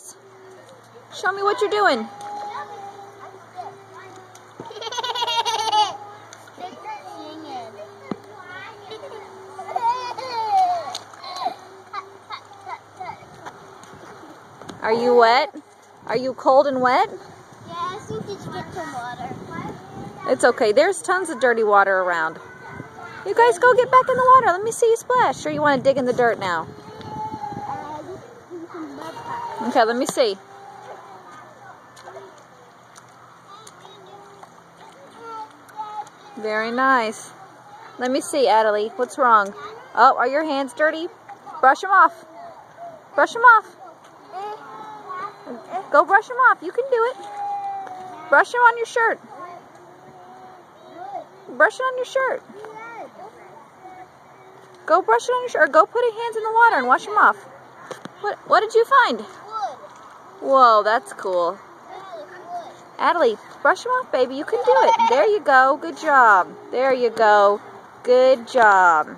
Charles? Show me what you're doing. Are you wet? Are you cold and wet? Yeah, I think it's get some water. It's okay. There's tons of dirty water around. You guys go get back in the water. Let me see you splash. Or you want to dig in the dirt now? Okay, let me see. Very nice. Let me see, Adelie. What's wrong? Oh, are your hands dirty? Brush them off. Brush them off. Go brush them off. You can do it. Brush them on your shirt. Brush it on your shirt. Go brush it on your shirt. Or go put your hands in the water and wash them off. What did you find? Whoa, that's cool. Adelie, brush them off, baby. You can do it. There you go. Good job. There you go. Good job.